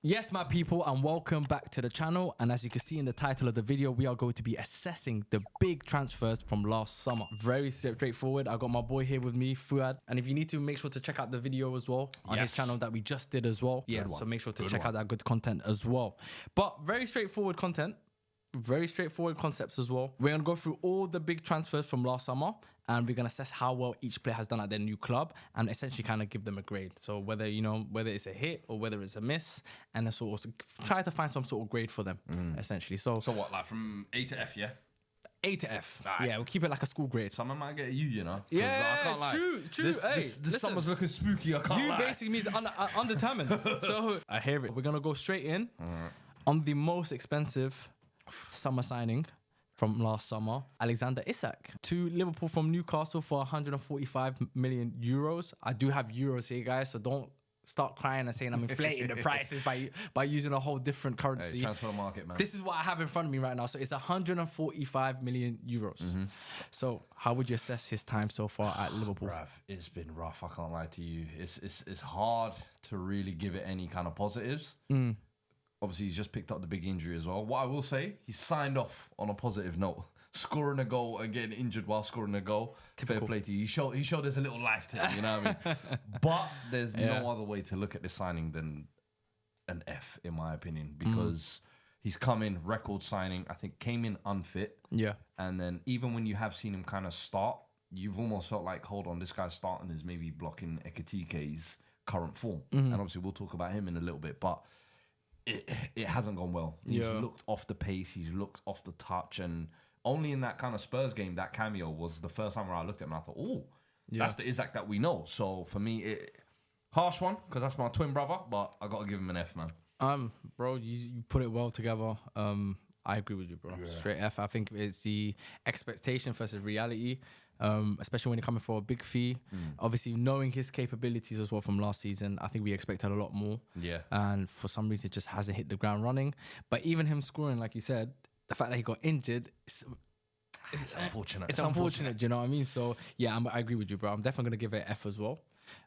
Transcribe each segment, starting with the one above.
Yes, my people, and welcome back to the channel. And as you can see in the title of the video, we are going to be assessing the big transfers from last summer. Very straightforward. I got my boy here with me, Fuad. And if you need to, make sure to check out the video as well on his channel that we just did as well. Yeah, so make sure to check out that good content as well. But very straightforward content. Very straightforward concepts as well. We're going to go through all the big transfers from last summer and we're going to assess how well each player has done at their new club and essentially kind of give them a grade. So whether, you know, whether it's a hit or whether it's a miss, and then sort of try to find some sort of grade for them, essentially. So what, like from A to F, yeah? A to F. Right. Yeah, we'll keep it like a school grade. Someone might get you know? Yeah, I can't lie. True. This summer's looking spooky, I can't lie. You basically means undetermined. So I hear it. We're going to go straight in on the most expensive summer signing from last summer, Alexander Isak to Liverpool from Newcastle for 145 million euros. I do have euros here, guys, so don't start crying and saying I'm inflating the prices by using a whole different currency. Hey, transfer market, man. This is what I have in front of me right now. So it's 145 million euros. So how would you assess his time so far at Liverpool? Bruv, it's been rough. I can't lie to you. It's hard to really give it any kind of positives. Obviously, he's just picked up the big injury as well. What I will say, he signed off on a positive note. Scoring a goal and getting injured while scoring a goal. Typical. Fair play to you. He showed us a little life to him, you know what I mean? But there's no other way to look at this signing than an F, in my opinion, because he's come in, record signing, I think came in unfit. Yeah. And then even when you have seen him kind of start, you've almost felt like, hold on, this guy's starting is maybe blocking Ekitike's current form. And obviously, we'll talk about him in a little bit, but it hasn't gone well. He's looked off the pace, he's looked off the touch, and only in that kind of Spurs game, that cameo was the first time where I looked at him and I thought, oh, that's the Isak that we know. So for me, harsh one, because that's my twin brother, but I got to give him an F, man. Bro, you put it well together. I agree with you, bro. Yeah. Straight F. I think it's the expectation versus reality, especially when you're coming for a big fee. Obviously, knowing his capabilities as well from last season, I think we expected a lot more. Yeah. And for some reason, it just hasn't hit the ground running. But even him scoring, like you said, the fact that he got injured, it's unfortunate. It's unfortunate, do you know what I mean? So, yeah, I agree with you, bro. I'm definitely going to give it an F as well.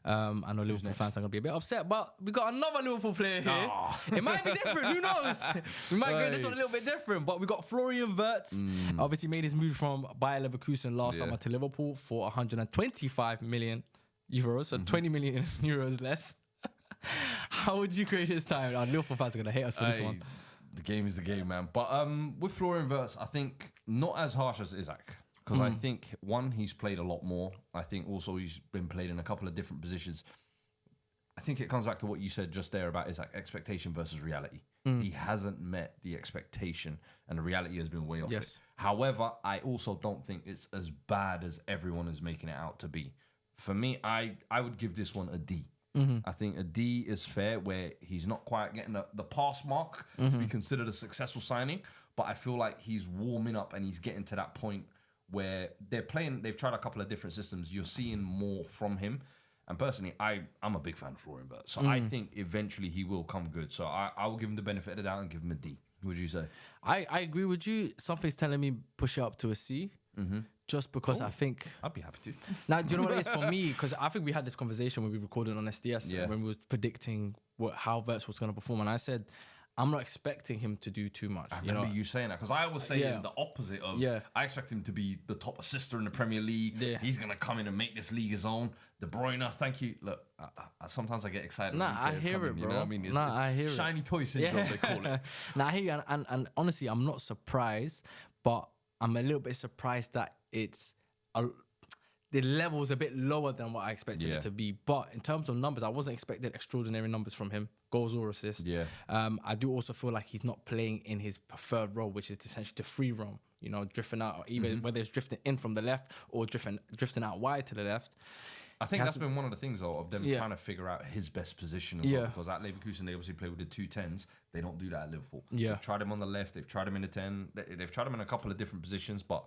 I know Liverpool fans are going to be a bit upset, but we got another Liverpool player here. It might be different, who knows? We might grade this one a little bit different, but we got Florian Wirtz. Obviously made his move from Bayer Leverkusen last summer to Liverpool for 125 million euros, so 20 million euros less. How would you grade his time? Our Liverpool fans are going to hate us for this one. The game is the game, man. But with Florian Wirtz, I think not as harsh as Isak. Because I think, one, he's played a lot more. I think also he's been played in a couple of different positions. I think it comes back to what you said just there about Isak, expectation versus reality. He hasn't met the expectation and the reality has been way off it. However, I also don't think it's as bad as everyone is making it out to be. For me, I would give this one a D. I think a D is fair, where he's not quite getting the pass mark to be considered a successful signing. But I feel like he's warming up and he's getting to that point where they've tried a couple of different systems. You're seeing more from him. And personally, I'm a big fan of Florian Wirtz. So I think eventually he will come good. So I will give him the benefit of the doubt and give him a D. What would you say? I agree with you. Something's telling me push it up to a C. Just because I think... I'd be happy to. Now, do you know what it is for me? Because I think we had this conversation when we recorded on SDS when we were predicting how Wirtz was going to perform. And I said... I'm not expecting him to do too much. I remember you saying that, because I was saying the opposite of, I expect him to be the top assister in the Premier League. He's going to come in and make this league his own. De Bruyne, thank you. Look, sometimes I get excited. I hear it, bro. You know what I mean? It's I hear shiny toy syndrome, they call it. I hear you. And honestly, I'm not surprised, but I'm a little bit surprised that the level's a bit lower than what I expected it to be. But in terms of numbers, I wasn't expecting extraordinary numbers from him, goals or assists. I do also feel like he's not playing in his preferred role, which is essentially the free roam, you know, drifting out, or even whether it's drifting in from the left or drifting out wide to the left. I think that's been one of the things, though, of them trying to figure out his best position as well. Because at Leverkusen, they obviously play with the 2 10s. They don't do that at Liverpool. They've tried him on the left. They've tried him in the 10. They've tried him in a couple of different positions. But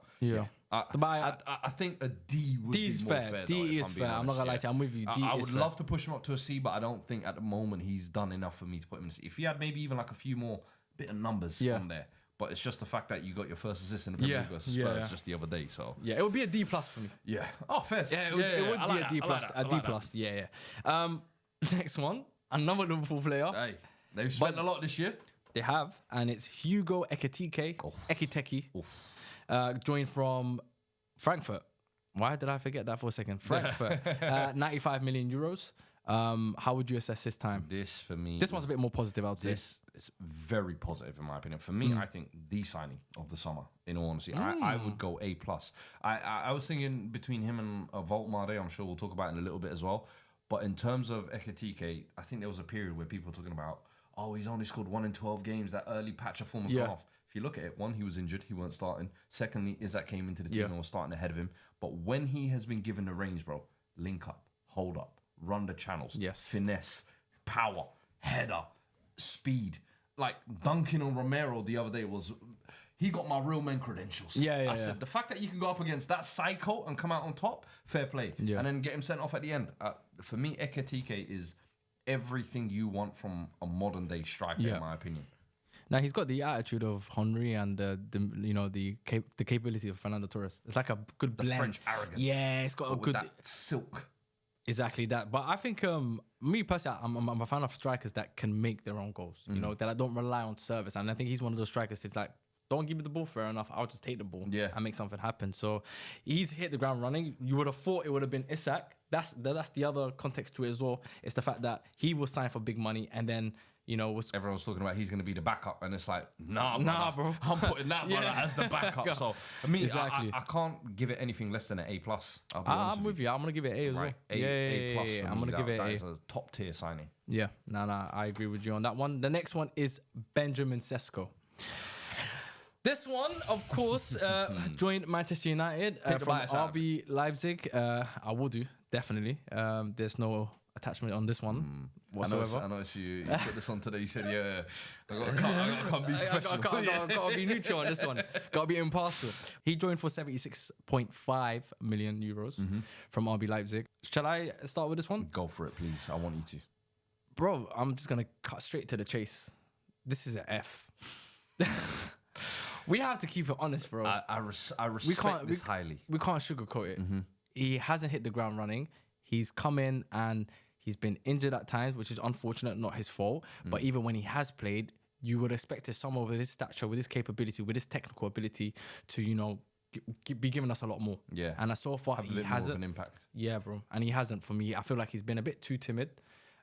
I think a D would be more fair. D is fair. I'm not going to lie to you. I'm with you. I would love to push him up to a C, but I don't think at the moment he's done enough for me to put him in a C. If he had maybe even like a few more bit of numbers on there. But it's just the fact that you got your first assist in the Premier League versus Spurs just the other day. So it would be a D plus for me. Yeah. Oh, fair. Yeah, it would be a D plus. A D plus. Yeah. Next one, another Liverpool player. Hey, They've spent a lot this year. They have, and it's Hugo Ekitike, joined from Frankfurt. Why did I forget that for a second? Frankfurt, 95 million euros. How would you assess his time? This for me, this one's a bit more positive, I would say. This is very positive in my opinion. For me, I think the signing of the summer. In all honesty, I would go A+. I was thinking between him and Woltemade. I'm sure we'll talk about it in a little bit as well. But in terms of Ekitike, I think there was a period where people were talking about, oh, he's only scored 1 in 12 games. That early patch of form has gone off. If you look at it, one, he was injured. He weren't starting. Secondly, Isak came into the team and was starting ahead of him. But when he has been given the range, bro, link up, hold up, run the channels, finesse, power, header, speed. Like dunking on Romero the other day was... He got my real men credentials. I said, the fact that you can go up against that psycho and come out on top, fair play. And then get him sent off at the end. For me, Ekitike is everything you want from a modern day striker, in my opinion. Now he's got the attitude of Henry and the capability of Fernando Torres. It's like a good blend. French arrogance. Yeah, it's got a good that silk. Exactly that. But I think me personally, I'm a fan of strikers that can make their own goals. You know, that I don't rely on service. And I think he's one of those strikers. It's like, don't give me the ball, fair enough. I'll just take the ball and make something happen. So he's hit the ground running. You would have thought it would have been Isak. That's the other context to it as well. It's the fact that he was signed for big money and then, everyone was talking about he's going to be the backup, and it's like, nah, bro. I'm putting that brother as the backup. So I mean, I can't give it anything less than an A+. I'm with you. I'm gonna give it A as well. A+. I'm gonna give it that A. is a top tier signing. Yeah, I agree with you on that one. The next one is Benjamin Sesko. This one, of course, joined Manchester United from RB Leipzig. I will do, definitely. There's no attachment on this one whatsoever. I noticed you put this on today. You said, I gotta be professional. I gotta be neutral on this one. Gotta be impartial. He joined for 76.5 million euros from RB Leipzig. Shall I start with this one? Go for it, please. I want you to. Bro, I'm just gonna cut straight to the chase. This is an F. We have to keep it honest, bro. I respect this highly. We can't sugarcoat it. He hasn't hit the ground running. He's come in and he's been injured at times, which is unfortunate, not his fault. But even when he has played, you would expect someone with his stature, with his capability, with his technical ability to, be giving us a lot more. Yeah. And so far, he hasn't. More of an impact. Yeah, bro. And he hasn't for me. I feel like he's been a bit too timid.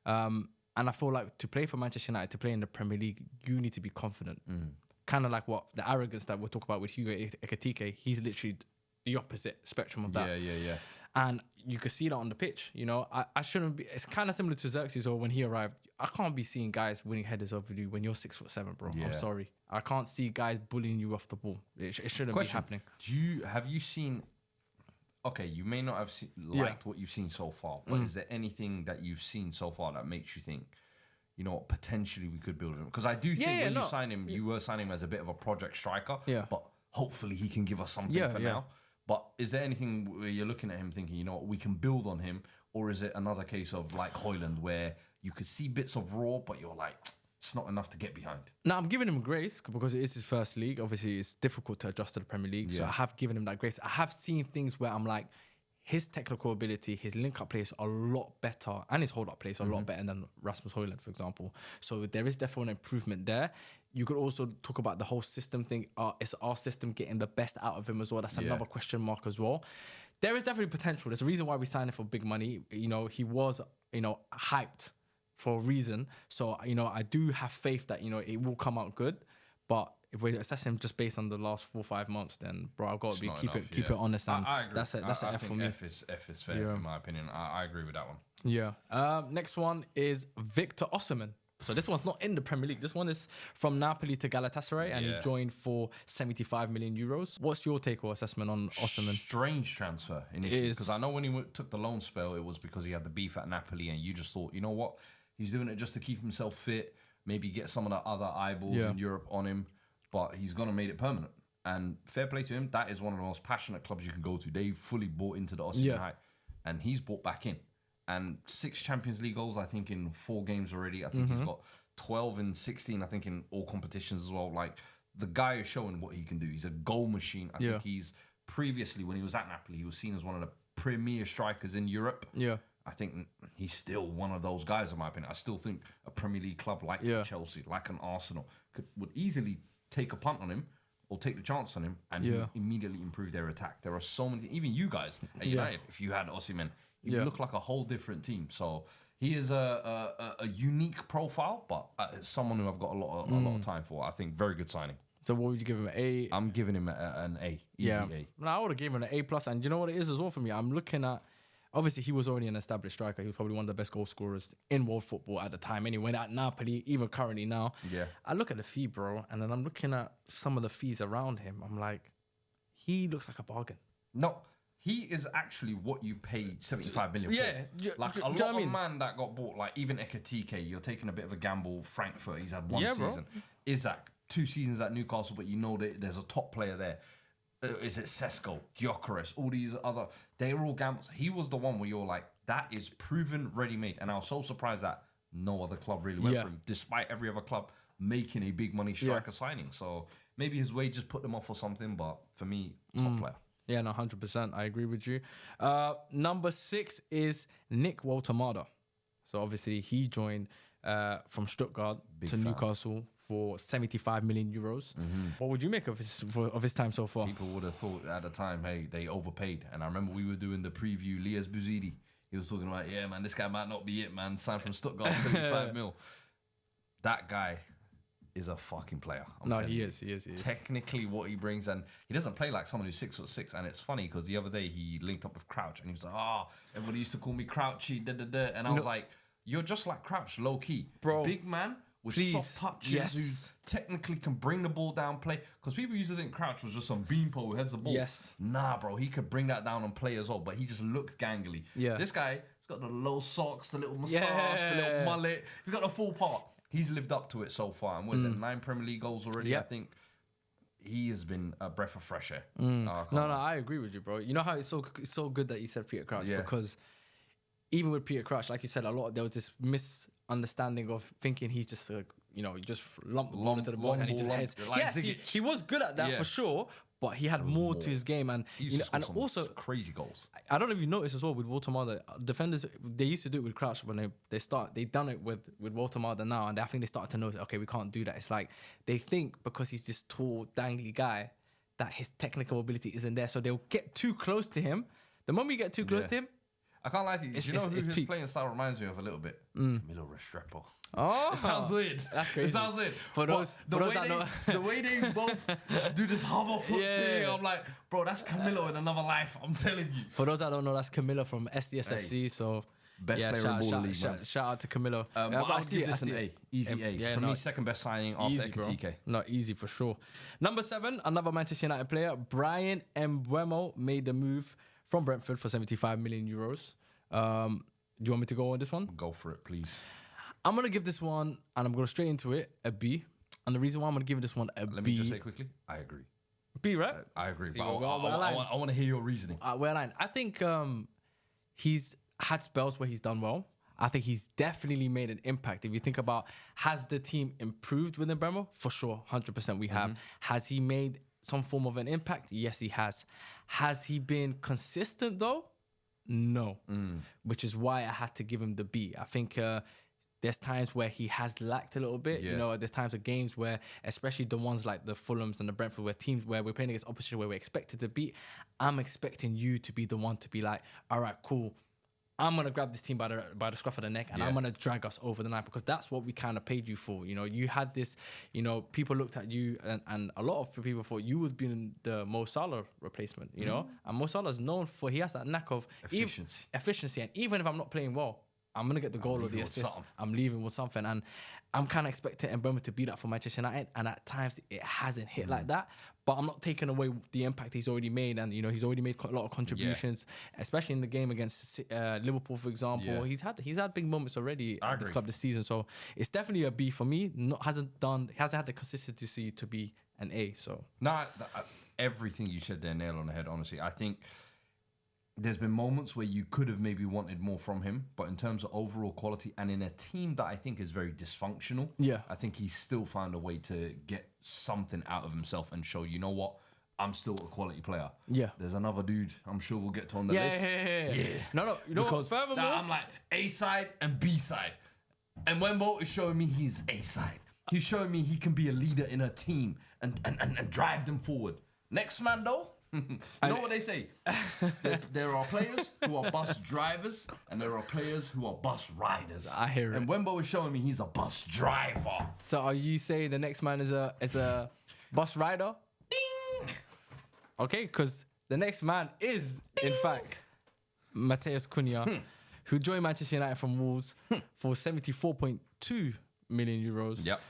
And I feel like to play for Manchester United, to play in the Premier League, you need to be confident. Kind of like the arrogance that we'll talk about with Hugo Ekitike. He's literally the opposite spectrum of that. Yeah. And you could see that on the pitch. I shouldn't be. It's kind of similar to Xerxes, or when he arrived. I can't be seeing guys winning headers over you when you're 6'7", bro. I'm sorry. I can't see guys bullying you off the ball. It shouldn't be happening. Have you seen? Okay, you may not have liked what you've seen so far, but is there anything that you've seen so far that makes you think, potentially we could build him? Because I do think when you sign him, you were signing him as a bit of a project striker. Yeah. But hopefully he can give us something for now. But is there anything where you're looking at him thinking, we can build on him? Or is it another case of like Højlund where you could see bits of raw, but you're like, it's not enough to get behind? Now, I'm giving him grace because it is his first league. Obviously, it's difficult to adjust to the Premier League. So I have given him that grace. I have seen things where I'm like, his technical ability, his link-up play is a lot better, and his hold-up play is a lot better than Rasmus Højlund, for example. So there is definitely an improvement there. You could also talk about the whole system thing. Is our system getting the best out of him as well? That's another question mark as well. There is definitely potential. There's a reason why we signed him for big money. He was, hyped for a reason. So, I do have faith that, it will come out good. But if we're assessing him just based on the last 4 or 5 months, then bro, I've got to keep it honest. And I agree. That's an F for me. F is fair in my opinion. I agree with that one. Yeah. Next one is Victor Osimhen. So this one's not in the Premier League. This one is from Napoli to Galatasaray, and he joined for 75 million euros. What's your take or assessment on Osimhen? Strange transfer initially, because I know when he took the loan spell, it was because he had the beef at Napoli, and you just thought, you know what, he's doing it just to keep himself fit, maybe get some of the other eyeballs in Europe on him, but he's gonna make it permanent. And fair play to him, that is one of the most passionate clubs you can go to. They fully bought into the Osimhen hype, and he's bought back in. And 6 Champions League goals, I think, in 4 games already. I think he's got 12 and 16, I think, in all competitions as well. Like, the guy is showing what he can do. He's a goal machine. I think he's, previously, when he was at Napoli, he was seen as one of the premier strikers in Europe. Yeah. I think he's still one of those guys, in my opinion. I still think a Premier League club like Chelsea, like an Arsenal, would easily take a punt on him or take the chance on him and immediately improve their attack. There are so many, even you guys at United, if you had Osimhen, you look like a whole different team. So he is a unique profile, but someone who I've got a lot of time for. I think very good signing. So what would you give him, an A? I'm giving him an A, easy A. No, I would have given him an A+. And you know what it is as well for me? I'm looking at, obviously, he was already an established striker. He was probably one of the best goal scorers in world football at the time. Anyway, at Napoli, even currently now. Yeah. I look at the fee, bro, and then I'm looking at some of the fees around him. I'm like, he looks like a bargain. No, he is actually what you paid 75 million for. Like a lot of man that got bought, like even Ekitike, you're taking a bit of a gamble. Frankfurt, he's had one season. Bro. Isak, 2 seasons at Newcastle, but you know that there's a top player there. Is it Sesko, Gyokeres, all these other, they're all gambles. He was the one where you're like, that is proven, ready-made. And I was so surprised that no other club really went for him, despite every other club making a big money striker signing. So maybe his wages put them off or something, but for me, top player. Yeah, no, 100%. I agree with you. Number 6 is Nick Woltemade. So obviously he joined from Stuttgart to Newcastle for 75 million euros. What would you make of his time so far? People would have thought at the time, hey, they overpaid. And I remember we were doing the preview, Lias Buzidi. He was talking about, yeah, man, this guy might not be it, man. Signed from Stuttgart, 75 mil. That guy is a fucking player. He is. Technically, what he brings, and he doesn't play like someone who's 6'6". And it's funny because the other day he linked up with Crouch, and he was like, everybody used to call me Crouchy, and I was like, you're just like Crouch, low key, bro, big man with soft touches, who technically can bring the ball down, play. Because people used to think Crouch was just some beanpole who heads the ball. Nah, bro, he could bring that down and play as well, but he just looked gangly. This guy, he's got the low socks, the little moustache, the little mullet. He's got the full part. He's lived up to it so far. And what is it, 9 Premier League goals already? I think he has been a breath of fresh air. I agree with you, bro. You know how it's so good that you said Peter Crouch? Because even with Peter Crouch, like you said, there was this misunderstanding of thinking he's just just lump the ball into the ball and he just heads. Yes, he was good at that for sure, but he had more to his game, and and also crazy goals. I don't know if you noticed as well with Woltemade, defenders, they used to do it with Crouch when they done it with Woltemade now, and I think they started to notice, okay, we can't do that. It's like they think because he's this tall, dangly guy that his technical ability isn't there, so they'll get too close to him. The moment you get too close to him, I can't lie to you. Do you know who his playing style reminds me of a little bit? Camilo Restrepo. Oh, it sounds weird. That's crazy. It sounds weird. The way they both do this hover foot thing, I'm like, bro, that's Camilo in another life. I'm telling you. For those that don't know, that's Camilo from SDSFC. So best player in ball league. Shout out to Camilo. I'll give this an A. Easy A. For me, second best signing after Ekitike. Not easy for sure. Number 7, another Manchester United player, Brian Mbeumo, made the move from Brentford for 75 million euros. Do you want me to go on this one? Go for it, please. I'm going to give this one, and I'm going straight into it, a B. And the reason why I'm going to give this one a B... Let me just say quickly, I agree. B, right? I agree. But I want to hear your reasoning. I think he's had spells where he's done well. I think he's definitely made an impact. If you think about, has the team improved with Mbeumo? For sure, 100% we have. Has he made some form of an impact? Yes, he has. Has he been consistent, though? No. Which is why I had to give him the B. I think there's times where he has lacked a little bit. There's times of games where, especially the ones like the Fulhams and the Brentford, where teams where we're playing against opposition where we're expected to beat, I'm expecting you to be the one to be like, all right, cool, I'm going to grab this team by the scruff of the neck and I'm going to drag us over the line, because that's what we kind of paid you for. You had this, people looked at you and a lot of people thought you would be the Mo Salah replacement, and Mo Salah is known for, he has that knack of efficiency. And even if I'm not playing well, I'm going to get the goal or the assist. I'm leaving with something. And I'm kind of expecting Mbeumo to be that for Manchester United. And at times it hasn't hit like that. But I'm not taking away the impact he's already made. And, he's already made a lot of contributions, especially in the game against Liverpool, for example. He's had big moments already at this club this season. So it's definitely a B for me. Hasn't had the consistency to be an A. So everything you said there, nail on the head, honestly. I think there's been moments where you could have maybe wanted more from him, but in terms of overall quality and in a team that I think is very dysfunctional, I think he's still found a way to get something out of himself and show, you know what, I'm still a quality player. Yeah. There's another dude I'm sure we'll get to on the Yeah, list. yeah. No, you know Because what? Furthermore, I'm like A side and B side. And Mbeumo is showing me he's A side. He's showing me he can be a leader in a team and drive them forward. Next man though, you know what they say? there are players who are bus drivers and there are players who are bus riders. I hear it. And Mbeumo is showing me he's a bus driver. So are you saying the next man is a bus rider? Ding! Okay, because the next man is, in fact, Matheus Cunha, who joined Manchester United from Wolves for 74.2 million euros. Yep.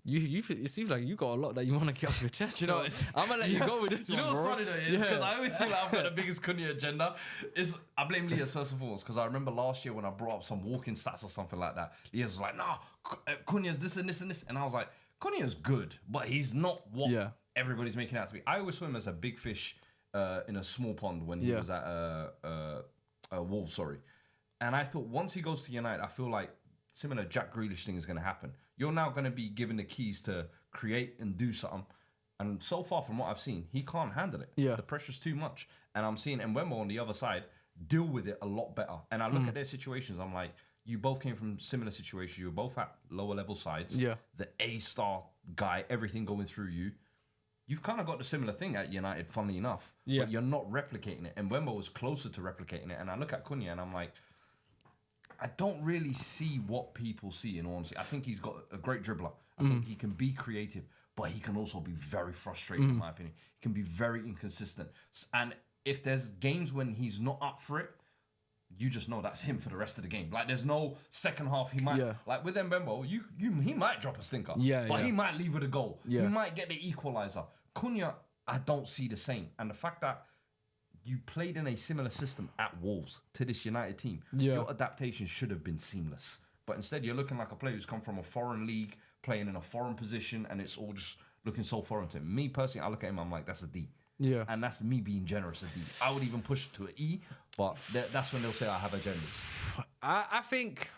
It seems like you got a lot that you want to get off your chest. You know, I'm gonna let you go with this one, You know what's bro. funny though is because I always feel like I've got the biggest Cunha agenda. I blame Liaz first and foremost because I remember last year when I brought up some walking stats or something like that. Liaz was like, "Nah, Cunha's this and this and this," and I was like, "Cunha's good, but he's not what everybody's making out to be." I always saw him as a big fish in a small pond when he was at Wolves, sorry. And I thought once he goes to United, I feel like similar Jack Grealish thing is going to happen. You're now going to be given the keys to create and do something. And so far from what I've seen, he can't handle it. Yeah. The pressure's too much. And I'm seeing Mbeumo on the other side deal with it a lot better. And I look at their situations, I'm like, you both came from similar situations. You were both at lower level sides. Yeah. The A-star guy, everything going through you. You've kind of got the similar thing at United, funnily enough. Yeah. But you're not replicating it. And Mbeumo was closer to replicating it. And I look at Cunha and I'm like, I don't really see what people see, in all honesty. I think he's got a great dribbler. I think he can be creative, but he can also be very frustrating, in my opinion. He can be very inconsistent. And if there's games when he's not up for it, you just know that's him for the rest of the game. Like, there's no second half. He might, like with Mbeumo, he might drop a stinker. But he might leave with a goal. He might get the equalizer. Cunha, I don't see the same. And the fact that you played in a similar system at Wolves to this United team. Your adaptation should have been seamless. But instead, you're looking like a player who's come from a foreign league, playing in a foreign position, and it's all just looking so foreign to him. Me, personally, I look at him, I'm like, that's a D. Yeah. And that's me being generous, a D. I would even push to an E, but that's when they'll say I have agendas. I think,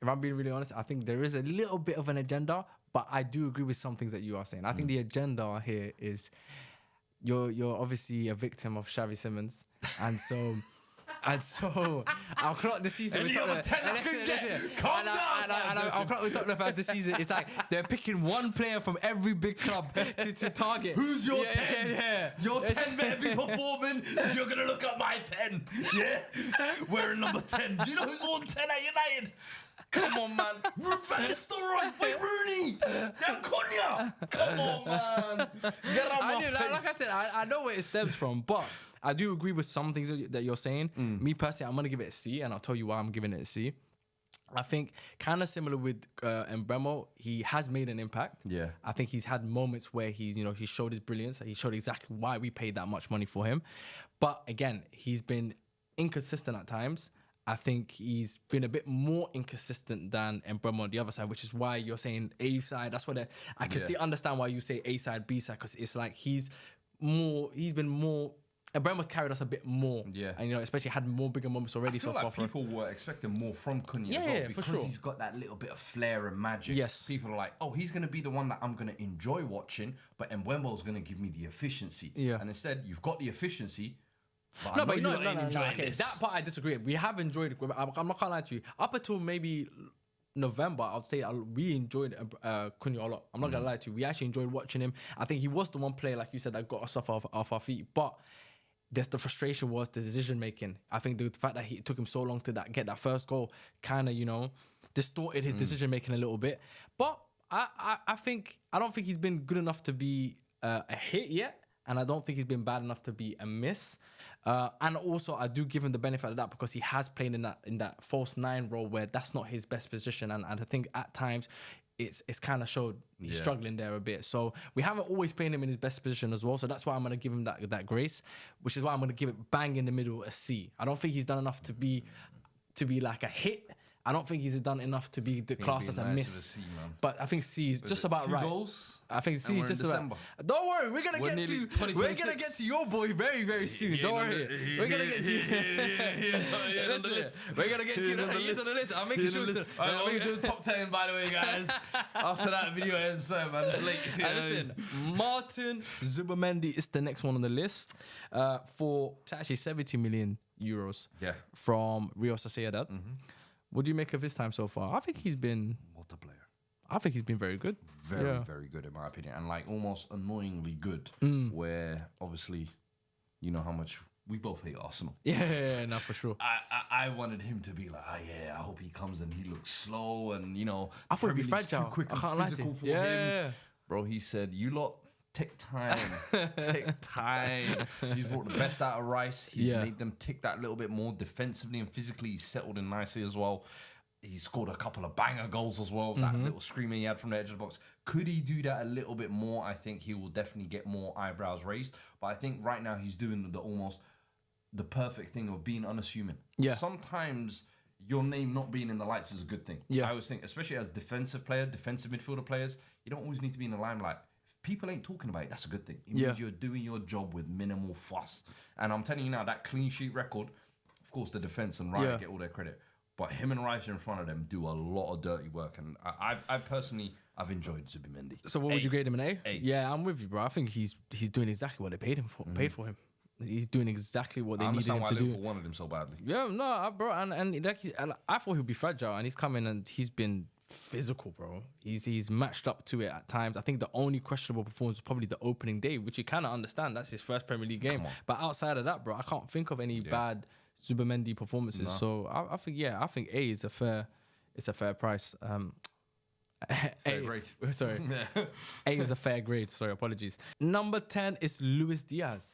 if I'm being really honest, I think there is a little bit of an agenda, but I do agree with some things that you are saying. I think the agenda here is you're obviously a victim of Xavi Simmons, and so I'll clock the season. Any other 10 I can get? Calm down, I'll clock with Tottenham fans this season. It's like they're picking one player from every big club to target. Who's your 10? Your 10 better be performing if you're going to look at my 10. Yeah? Wearing number 10. Do you know who's on 10 at United? Come on, man. Van Nistelrooy. Wait, Rooney. Damn Cunha. Come on, man. Get out my face. Like I said, I know where it stems from, but I do agree with some things that you're saying. Me personally, I'm going to give it a C, and I'll tell you why I'm giving it a C. I think kind of similar with Mbeumo, he has made an impact. Yeah. I think he's had moments where he showed his brilliance. He showed exactly why we paid that much money for him. But again, he's been inconsistent at times. I think he's been a bit more inconsistent than Mbeumo on the other side, which is why you're saying A side. That's what I can understand why you say A side, B side, because it's like he's been more. Mbeumo's carried us a bit more, and especially had more bigger moments already. I feel so like far. People were expecting more from Cunha as well because for sure. he's got that little bit of flair and magic. Yes, people are like, oh, he's going to be the one that I'm going to enjoy watching, but Mbeumo's going to give me the efficiency. Yeah, and instead you've got the efficiency. But no, okay, that part I disagree. We have enjoyed it. I'm not gonna lie to you. Up until maybe November, I'd say we enjoyed Cunha a lot. I'm not gonna lie to you. We actually enjoyed watching him. I think he was the one player, like you said, that got us off our feet. But the frustration was the decision making. I think the fact that it took him so long to get that first goal kind of distorted his decision making a little bit. But I don't think he's been good enough to be a hit yet. And I don't think he's been bad enough to be a miss. And also, I do give him the benefit of that because he has played in that false 9 role where that's not his best position. And I think at times it's kind of showed he's struggling there a bit. So we haven't always played him in his best position as well. So that's why I'm going to give him that grace, which is why I'm going to give it bang in the middle a C. I don't think he's done enough to be like a hit. I don't think he's done enough to be the class as a miss. But I think C is just about right. 2 goals. I think C is just about. Don't worry, we're gonna get to your boy very, very soon. Don't worry, we're gonna get to you. We're gonna get to you. He's on the list. I'll make sure. We're doing top 10, by the way, guys. After that video ends, man, it's late. Listen, Martin Zubimendi is the next one on the list for actually 70 million euros. Yeah. From Real Sociedad. What do you make of his time so far? I think he's been multiplayer. I think he's been very good. Very good in my opinion, and like almost annoyingly good. Where obviously, you know how much we both hate Arsenal. Yeah, no, for sure. I wanted him to be like, I hope he comes and he looks slow and I thought he'd be fragile. Too quick and physical for him. Bro, he said, you lot. Take time. Take time. He's brought the best out of Rice. He's made them tick that little bit more defensively and physically. He's settled in nicely as well. He scored a couple of banger goals as well. That little screamer he had from the edge of the box. Could he do that a little bit more? I think he will definitely get more eyebrows raised. But I think right now he's doing the perfect thing of being unassuming. Yeah. Sometimes your name not being in the lights is a good thing. Yeah. I always think, especially as defensive midfielder players, you don't always need to be in the limelight. People ain't talking about it, that's a good thing. It means you're doing your job with minimal fuss. And I'm telling you now, that clean sheet record, of course, the defense and Ryan get all their credit. But him and Rice in front of them do a lot of dirty work. And I personally, I've enjoyed Zubimendi. So what would you grade him, an A? A. Yeah, I'm with you, bro. I think he's doing exactly what they paid for him. He's doing exactly what they needed him to do. Liverpool wanted him so badly. Yeah, no, bro. And like I thought he'd be fragile, and he's come in and he's been physical, bro. He's matched up to it at times. I think the only questionable performance was probably the opening day, which you kind of understand. That's his first Premier League game. But outside of that, bro, I can't think of any bad Zubimendi performances. No. So I think A is a fair price. Fair grade. Sorry. A is a fair grade. Sorry, apologies. Number 10 is Luis Diaz.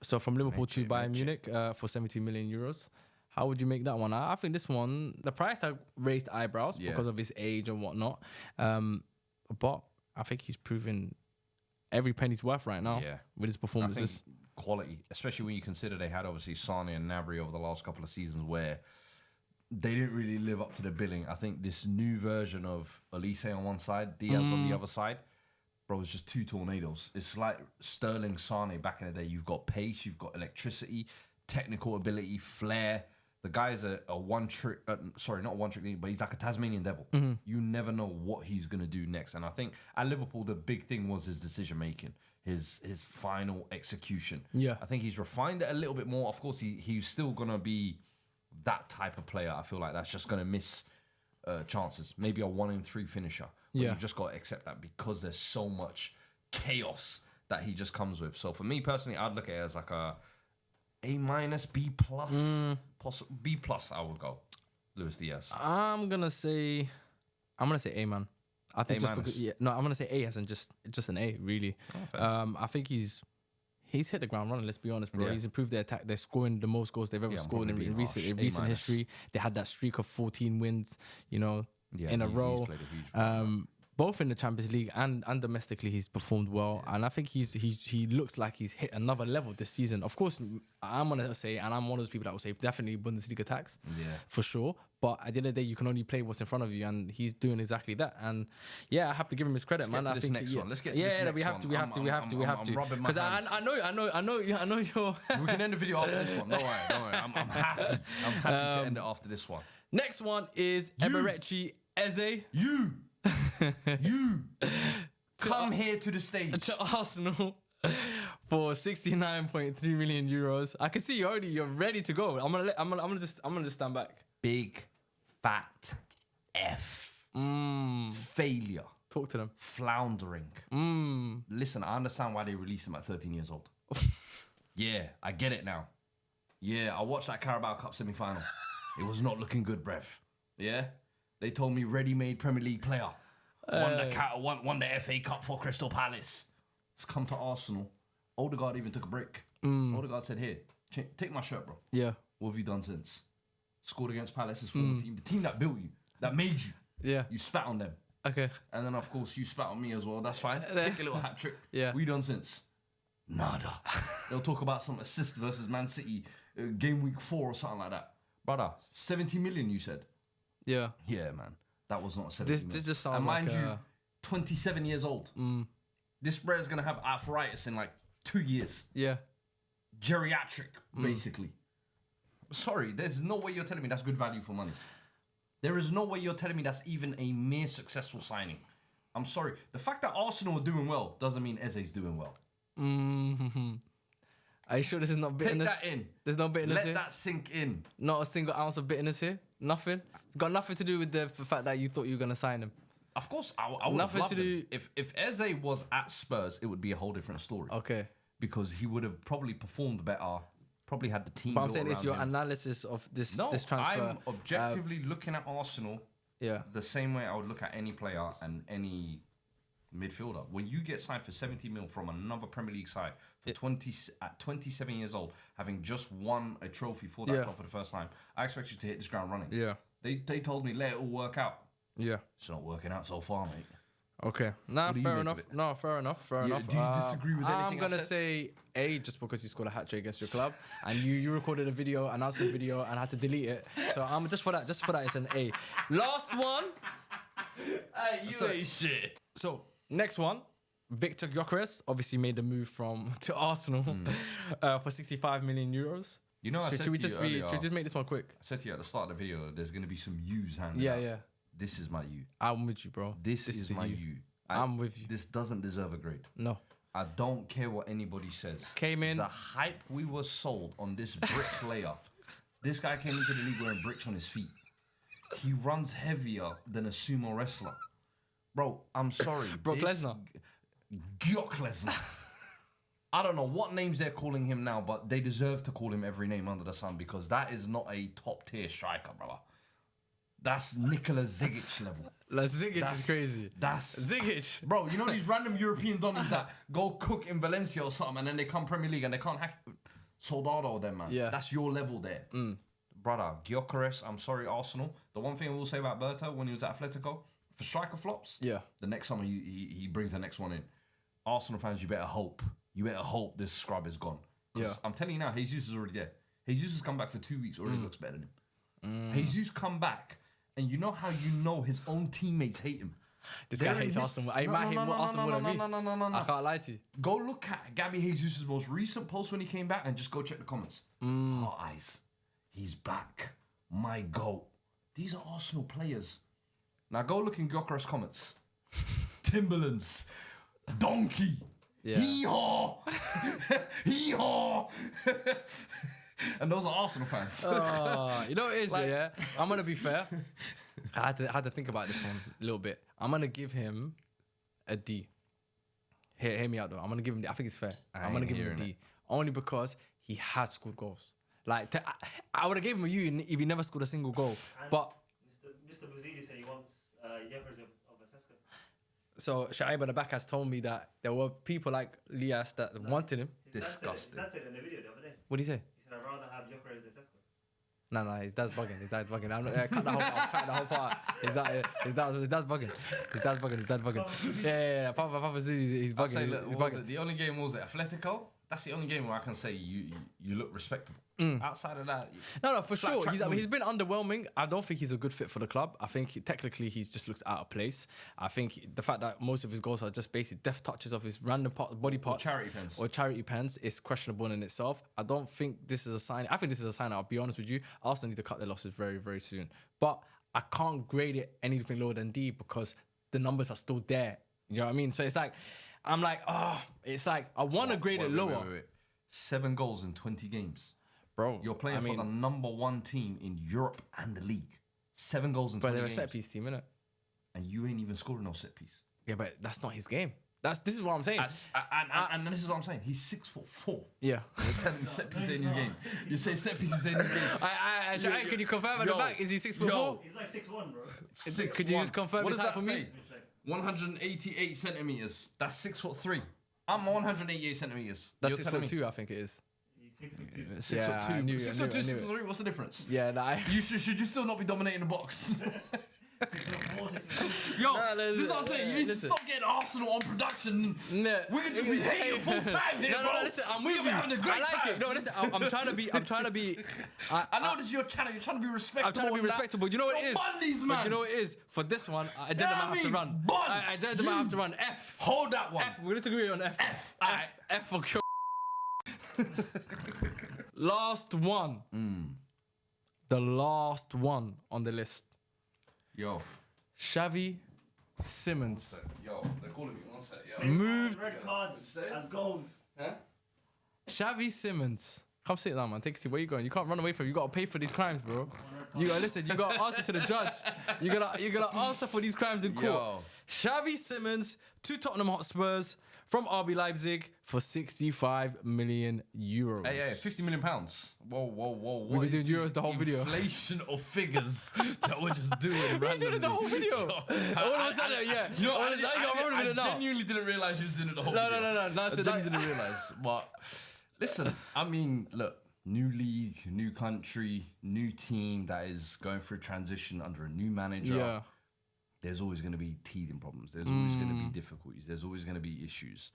So from Liverpool to Bayern Munich for 70 million euros. How would you make that one? I think this one, the price tag raised eyebrows because of his age and whatnot. But I think he's proven every penny's worth right now with his performances. I think quality, especially when you consider they had obviously Sane and Gnabry over the last couple of seasons where they didn't really live up to the billing. I think this new version of Elise on one side, Diaz on the other side, bro, it's just two tornadoes. It's like Sterling, Sane back in the day. You've got pace, you've got electricity, technical ability, flair. The guy's a one-trick, not one-trick, but he's like a Tasmanian devil. You never know what he's going to do next. And I think at Liverpool, the big thing was his decision-making, his final execution. Yeah. I think he's refined it a little bit more. Of course, he's still going to be that type of player. I feel like that's just going to miss chances. Maybe a 1 in 3 finisher. But you've just got to accept that because there's so much chaos that he just comes with. So for me personally, I'd look at it as like a A-, B+, B+, I would go. Luis Diaz. I'm gonna say A, man. I think just because I'm gonna say A as in just an A, really. I think he's hit the ground running, let's be honest, bro. He's improved their attack. They're scoring the most goals they've ever scored in recent history. They had that streak of 14 wins, in a row. He's played a huge role. Both in the Champions League and domestically, he's performed well. And I think he looks like he's hit another level this season. Of course, I'm going to say, and I'm one of those people that will say, definitely Bundesliga tax, for sure. But at the end of the day, you can only play what's in front of you, and he's doing exactly that. And I have to give him his credit, man. Let's get to this next one. Let's get to this next one. We have to. Because I know you're... We can end the video after this one. Don't worry. I'm happy. I'm happy to end it after this one. Next one is Eberechi Eze. You come here to the stage to Arsenal for 69.3 million euros. I can see you're ready to go. I'm gonna just stand back. Big fat F. Failure. Talk to them. Floundering. Listen, I understand why they released him at 13 years old. I get it now. I watched that Carabao Cup semi-final. It was not looking good, brev. They told me ready-made Premier League player. Won the FA Cup for Crystal Palace. Let's come to Arsenal. Odegaard even took a break. Odegaard said, here, take my shirt, bro. Yeah. What have you done since? Scored against Palace's former team. The team that built you. That made you. Yeah. You spat on them. Okay. And then, of course, you spat on me as well. That's fine. Take a little hat trick. Yeah. What you done since? Nada. They'll talk about some assist versus Man City game week 4 or something like that. Brother, 70 million, you said. Yeah. Yeah, man. That was not 70 This just sounds and like mind you, 27 years old. This brother's going to have arthritis in like 2 years. Yeah. Geriatric, basically. Sorry, there's no way you're telling me that's good value for money. There is no way you're telling me that's even a mere successful signing. I'm sorry. The fact that Arsenal are doing well doesn't mean Eze's doing well. Are you sure this is not bitterness? Take that in. There's no bitterness here? Let that sink in. Not a single ounce of bitterness here? Nothing? It's got nothing to do with the fact that you thought you were going to sign him. Of course, I would Nothing have to loved do- him. If Eze was at Spurs, it would be a whole different story. Okay. Because he would have probably performed better, probably had the team. But I'm built saying it's around your him. analysis of this No, transfer. I'm objectively looking at Arsenal Yeah. the same way I would look at any player and any midfielder. When you get signed for 70 mil from another Premier League side for 27 years old, having just won a trophy for that club for the first time, I expect you to hit this ground running. Yeah. They told me let it all work out. Yeah. It's not working out so far, mate. Okay. Nah, do you fair make enough. of it? No, fair enough. Fair enough. Do you disagree with anything I'm I've gonna said? say A, just because you scored a hat trick against your club, and you recorded a video, announcement video, and I had to delete it. So I'm just for that it's an A. Last one. Hey, you ain't shit. So next one, Victor Gyokeres obviously made the move to Arsenal for 65 million euros. You know, I said Should we to you just earlier, should we just make this one quick? I said to you at the start of the video, there's going to be some U's handed Yeah, out. yeah. This is my U. I'm with you, bro. This is my U. I'm with you. This doesn't deserve a grade. No. I don't care what anybody says. Came in. The hype we were sold on this bricklayer. This guy came into the league wearing bricks on his feet. He runs heavier than a sumo wrestler. Bro, I'm sorry. Brock Lesnar. Gyokeres. I don't know what names they're calling him now, but they deserve to call him every name under the sun because that is not a top tier striker, brother. That's Nikola Zigic level. Like, Zigic is crazy. That's Zigic. Bro, you know these random European donnies that go cook in Valencia or something and then they come Premier League and they can't hack Soldado or them, man. Yeah. That's your level there. Brother, Gyokeres, I'm sorry, Arsenal. The one thing I will say about Berto when he was at Atletico, for striker flops, Yeah. the next summer he brings the next one in. Arsenal fans, you better hope. You better hope this scrub is gone. Yeah. I'm telling you now, Jesus is already there. Jesus has come back for 2 weeks, already looks better than him. Jesus come back, and you know how you know his own teammates hate him. This guy hates Arsenal. I might hate more Arsenal more than me. No. I can't lie to you. Go look at Gabby Jesus' most recent post when he came back and just go check the comments. Oh, eyes. He's back. My goat. These are Arsenal players. Now go look in Gyokeres' comments. Timberlands. Donkey. Yeah. Hee-haw. Hee-haw. And those are Arsenal fans. You know what it is, yeah? I'm going to be fair. I had to think about this one a little bit. I'm going to give him a D. Hear me out, though. I'm going to give him D. I think it's fair. I'm going to give him a D. Only because he has scored goals. Like, I would have gave him a U if he never scored a single goal. And But... Mr. Buzidi said he wants Gyokeres of Sesko. So Shaib at the back has told me that there were people like Lias that wanted him. Disgusting. That's it in the video the other day. What did he say? He said, I'd rather have Gyokeres than Sesko. No, his dad's bugging. His dad's bugging. I'm not, cut the whole part. His dad's bugging. His dad's bugging. Yeah. Papa Zizzi, he's I'll bugging. say, look, He's what was bugging. it? The only game was it Atletico? That's the only game where I can say you look respectable. Outside of that, No, for sure. track He's been underwhelming. I don't think he's a good fit for the club. I think technically he just looks out of place. I think the fact that most of his goals are just basic deft touches of his random body parts. Or charity pens is questionable in itself. I don't think this is a sign. I think this is a sign. I'll be honest with you. Arsenal need to cut their losses very, very soon. But I can't grade it anything lower than D because the numbers are still there. You know what I mean? So it's like, I'm like, it's like, I want to grade it lower. Wait. 7 goals in 20 games. Bro, You're playing for the number 1 team in Europe and the league. 7 goals in 20 but they're a games. set piece team, innit? And you ain't even scoring no set piece. Yeah, but that's not his game. This is what I'm saying. And this is what I'm saying. He's 6'4". Yeah. You're telling me set piece ain't his game. You say set pieces ain't his game. Can you confirm at the back? Is he 6'4"? He's like 6'1", bro. 6'1". Could you just confirm what his does height that for me? say? 188 centimeters. That's 6'3". I'm 188 centimeters. That's You're telling me 6'2", I think it is. He's 6'2". 6'2". Yeah, I knew it, 6'2", 6'3". What's the difference? Yeah, You should you still not be dominating the box? Yo, Nah, this is what I'm saying. You need to stop getting Arsenal on production. Nah. We can just be hating full time here, bro. No, listen, I'm with you. having a great I like time. it. No, listen, I'm trying to be. I know this is your channel. You're trying to be respectable. I'm trying to be respectable. You know what it is? Bun these, But man. you know what it is? For this one, I might have to run. Bun. I might have to run. F. Hold that one. F. We're going to agree on F. F. Alright, F for Q. Last one. The last one on the list. Yo. Xavi Simmons. Yo, they're calling me. One sec. Yo. Moved. Red cards as goals. Huh? Xavi Simmons. Come sit down, man. Take a seat. Where you going? You can't run away from it. You got to pay for these crimes, bro. You got to listen. You got to answer to the judge. You got to answer for these crimes in court. Yo. Xavi Simmons to Tottenham Hotspurs from RB Leipzig for 65 million euros. Hey, 50 million pounds. Whoa. We've What been doing is euros this the whole video. Inflation of figures that we're just doing randomly. We did it the whole video. All of a sudden, yeah. You know, I I genuinely didn't realize you was doing it the whole video. No. That's I it. genuinely didn't realize. But listen, I mean, look, new league, new country, new team that is going through a transition under a new manager. Yeah. There's always going to be teething problems. There's always going to be difficulties. There's always going to be issues.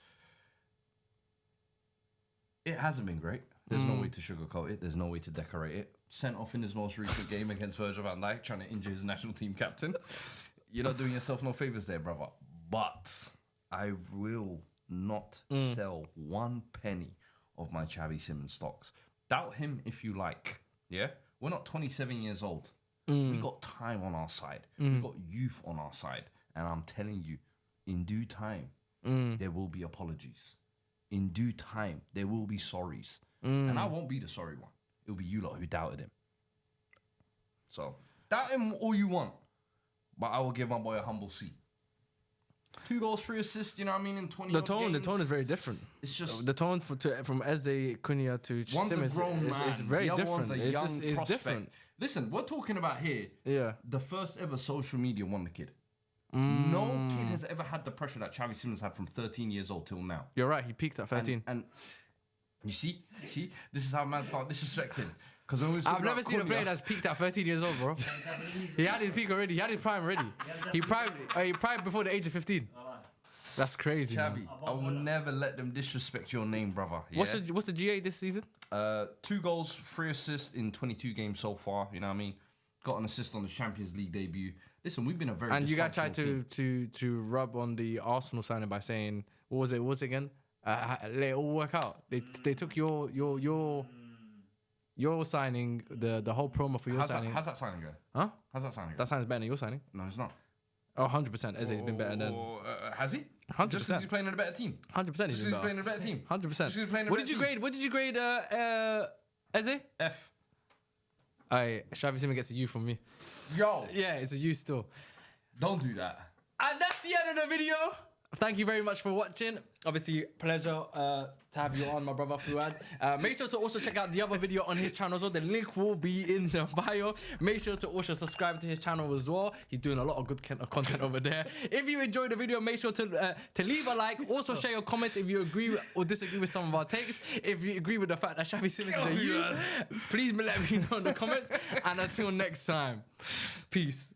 It hasn't been great. There's no way to sugarcoat it. There's no way to decorate it. Sent off in his most recent game against Virgil van Dijk, trying to injure his national team captain. You're not doing yourself no favors there, brother. But I will not sell 1 penny of my Xavi Simmons stocks. Doubt him if you like. Yeah? We're not 27 years old. We got time on our side. We got youth on our side. And I'm telling you, in due time, there will be apologies. In due time, there will be sorries. And I won't be the sorry one. It'll be you lot who doubted him. So, doubt him all you want. But I will give my boy a humble C. 2 goals, 3 assists, you know what I mean, in 20 The tone is very different. It's just... The tone from Eze, Cunha to One's Simmons a grown man. is very the other different. One's a It's young just, it's prospect. different. Listen, we're talking about here Yeah. the first ever social media wonder kid. No kid has ever had the pressure that Xavi Simmons had from 13 years old till now. You're right. He peaked at 13. And you see, this is how man start disrespecting. Because when we I've never seen a player that's peaked at 13 years old, bro. He had his peak already. He had his prime already. He primed before the age of 15. That's crazy, man. Xavi, I will never let them disrespect your name, brother. Yeah? What's the GA this season? 2 goals, 3 assists in 22 games so far. You know what I mean? Got an assist on the Champions League debut. Listen, we've been a very And you guys tried dysfunctional to rub on the Arsenal signing by saying, what was it again? Let it all work out. They took your signing, the whole promo for your signing. How's that signing going? Huh? How's that signing going? That signing's better than your signing. No, it's not. Oh, 100%. Eze's been better than... Has he? 100%. Just because he's playing in a better team. 100% Just he's because been he's playing in a better. better team. 100%. Just 'cause he's playing in a What better did you team. grade? What did you grade Eze? F. Xavi Simmons gets a U from me. Yo, Yeah, it's a U still. don't do that. And that's the end of the video. Thank you very much for watching. Obviously, pleasure to have you on, my brother Fuad. Make sure to also check out the other video on his channel as well. The link will be in the bio. Make sure to also subscribe to his channel as well. He's doing a lot of good content over there. If you enjoyed the video, make sure to leave a like. Also, share your comments if you agree or disagree with some of our takes. If you agree with the fact that Xavi Simmons is a U, please let me know in the comments. And until next time, peace.